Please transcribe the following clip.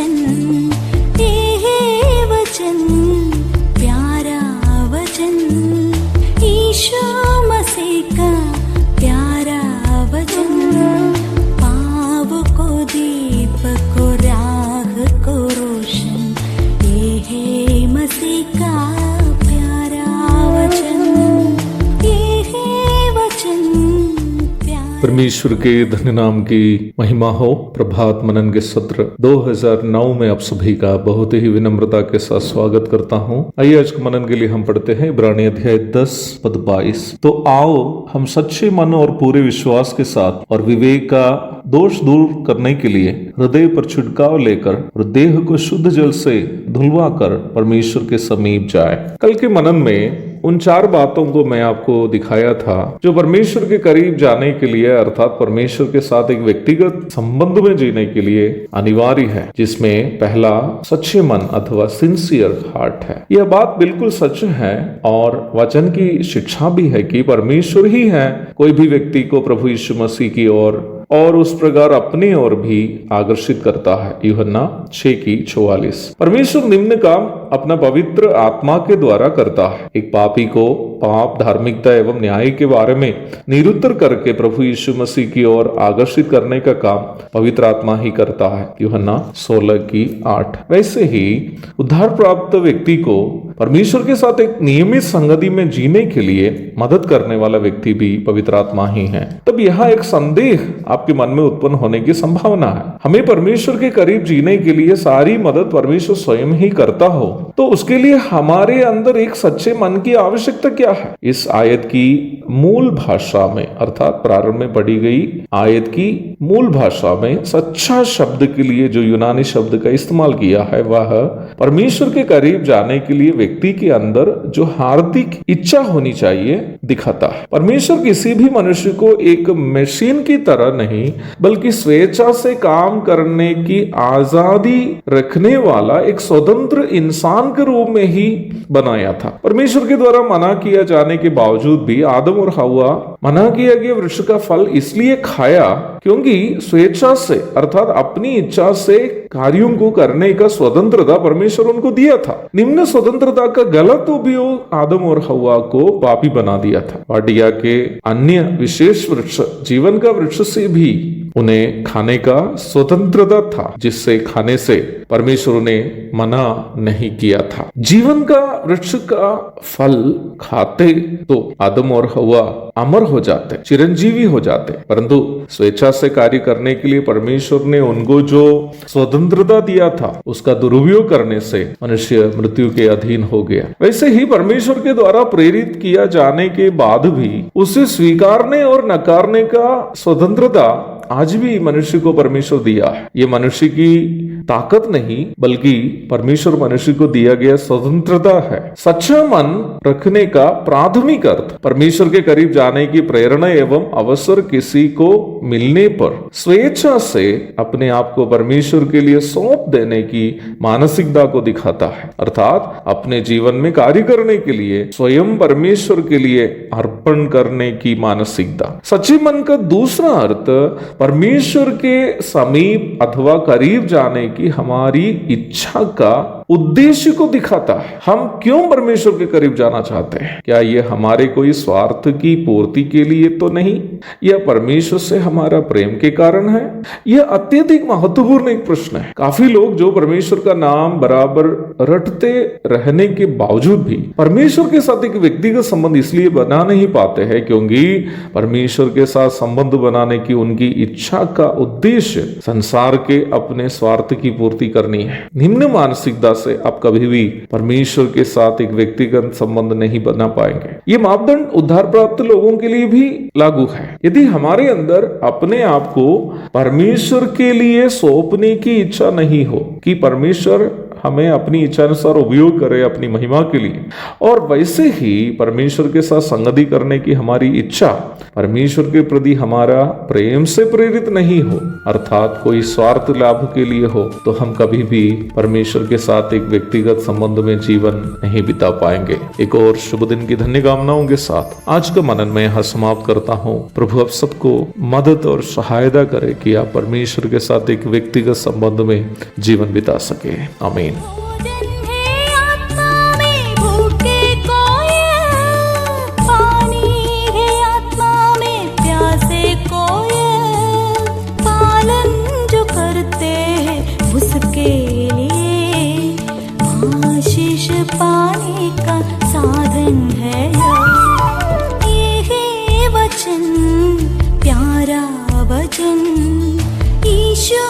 वचन, ये वचन प्यारा वचन, ईशा मसीह का प्यारा वचन, पाव को दीप को राह को रोशन, ये है मसीह का प्यारा वचन, ये है वचन प्यारा। परमेश्वर के धन्य नाम की महिमा हो। प्रभात मनन के सत्र 2009 में आप सभी का बहुत ही विनम्रता के साथ स्वागत करता हूं। आइए आज के मनन के लिए हम पढ़ते हैं इब्रानी अध्याय 10 पद 22। तो आओ हम सच्चे मन और पूरे विश्वास के साथ और विवेक का दोष दूर करने के लिए हृदय पर छिड़काव लेकर और देह को शुद्ध जल से धुलवा कर परमेश्वर के समीप जाए। कल के मनन में उन 4 बातों को मैं आपको दिखाया था जो परमेश्वर के करीब जाने के लिए अर्थात परमेश्वर के साथ एक व्यक्तिगत संबंध में जीने के लिए अनिवार्य है, जिसमें पहला सच्चे मन अथवा सिंसियर हार्ट है। यह बात बिल्कुल सच है और वचन की शिक्षा भी है कि परमेश्वर ही है कोई भी व्यक्ति को प्रभु यीशु मसीह की ओर और उस प्रकार अपनी ओर भी आकर्षित करता है। यूहन्ना 6:44। परमेश्वर निम्न काम अपना पवित्र आत्मा के द्वारा करता है। एक पापी को पाप, धार्मिकता एवं न्याय के बारे में निरुत्तर करके प्रभु यीशु मसीह की ओर आकर्षित करने का काम पवित्र आत्मा ही करता है। यूहन्ना 16:8। वैसे ही उद्धार प्राप्त व्यक्ति को परमेश्वर के साथ एक नियमित संगति में जीने के लिए मदद करने वाला व्यक्ति भी पवित्र आत्मा ही है। तब यहाँ एक संदेह आपके मन में उत्पन्न होने की संभावना है। हमें परमेश्वर के करीब जीने के लिए सारी मदद परमेश्वर स्वयं ही करता हो, तो उसके लिए हमारे अंदर एक सच्चे मन की आवश्यकता क्या है? इस आयत की मूल भाषा में अर्थात प्रारंभ में पढ़ी गई आयत की मूल भाषा में सच्चा शब्द के लिए जो यूनानी शब्द का इस्तेमाल किया है वह परमेश्वर के करीब जाने के लिए व्यक्ति के अंदर जो हार्दिक इच्छा होनी चाहिए दिखाता है। परमेश्वर किसी भी मनुष्य को एक मशीन की तरह नहीं बल्कि स्वेच्छा से काम करने की आजादी रखने वाला एक स्वतंत्र इंसान के रूप में ही बनाया था। परमेश्वर के द्वारा मना किया जाने के बावजूद भी आदम और हव्वा मना किया गया वृक्ष का फल इसलिए खाया क्योंकि स्वेच्छा से अर्थात अपनी इच्छा से कार्यों को करने का स्वतंत्रता परमेश्वर उनको दिया था। निम्न स्वतंत्रता का गलत उपयोग आदम और हव्वा को पापी बना दिया था। वाटिया के अन्य विशेष वृक्ष जीवन का वृक्ष से भी उन्हें खाने का स्वतंत्रता था, जिससे खाने से परमेश्वर ने मना नहीं किया था। जीवन का वृक्ष का फल खाते तो आदम और हव्वा अमर हो जाते, चिरंजीवी हो जाते, परंतु स्वेच्छा से कार्य करने के लिए परमेश्वर ने उनको जो स्वतंत्रता दिया था उसका दुरुपयोग करने से मनुष्य मृत्यु के अधीन हो गया। वैसे ही परमेश्वर के द्वारा प्रेरित किया जाने के बाद भी उसे स्वीकारने और नकारने का स्वतंत्रता आज भी मनुष्य को परमेश्वर दिया है। ये मनुष्य की ताकत नहीं बल्कि परमेश्वर मनुष्य को दिया गया स्वतंत्रता है। सच्चा मन रखने का प्राथमिक अर्थ परमेश्वर के करीब जाने की प्रेरणा एवं अवसर किसी को मिलने पर स्वेच्छा से अपने आप को परमेश्वर के लिए सौंप देने की मानसिकता को दिखाता है, अर्थात अपने जीवन में कार्य करने के लिए स्वयं परमेश्वर के लिए अर्पण करने की मानसिकता। सच्चे मन का दूसरा अर्थ परमेश्वर के समीप अथवा करीब जाने की हमारी इच्छा का उद्देश्य को दिखाता है। हम क्यों परमेश्वर के करीब जाना चाहते हैं? क्या यह हमारे कोई स्वार्थ की पूर्ति के लिए तो नहीं? यह परमेश्वर से हमारा प्रेम के कारण है? यह अत्यधिक महत्वपूर्ण एक प्रश्न है। काफी लोग जो परमेश्वर का नाम बराबर रटते रहने के बावजूद भी परमेश्वर के साथ एक व्यक्तिगत संबंध इसलिए बना नहीं पाते हैं क्योंकि परमेश्वर के साथ संबंध बनाने की उनकी इच्छा का उद्देश्य संसार के अपने स्वार्थ की पूर्ति करनी है। निम्न मानसिकता से आप कभी भी परमेश्वर के साथ एक व्यक्तिगत संबंध नहीं बना पाएंगे। ये मापदंड उद्धार प्राप्त लोगों के लिए भी लागू है। यदि हमारे अंदर अपने आप को परमेश्वर के लिए सौंपने की इच्छा नहीं हो कि परमेश्वर हमें अपनी इच्छा अनुसार उपयोग करे अपनी महिमा के लिए, और वैसे ही परमेश्वर के साथ संगति करने की हमारी इच्छा परमेश्वर के प्रति हमारा प्रेम से प्रेरित नहीं हो, अर्थात कोई स्वार्थ लाभ के लिए हो, तो हम कभी भी परमेश्वर के साथ साथ एक व्यक्तिगत संबंध में जीवन नहीं बिता पाएंगे। एक और शुभ दिन की धन्य कामनाओं के साथ आज का मनन में यहाँ समाप्त करता हूँ। प्रभु आप सबको मदद और सहायता करे कि आप परमेश्वर के साथ एक व्यक्तिगत संबंध में जीवन बिता सके। आमीन। भोजन है आत्मा में भूखे कोयल, पानी है आत्मा में प्यासे कोयल, पालन जो करते हैं उसके लिए आशीष पाने का साधन है ये है वचन, प्यारा वचन, ईशो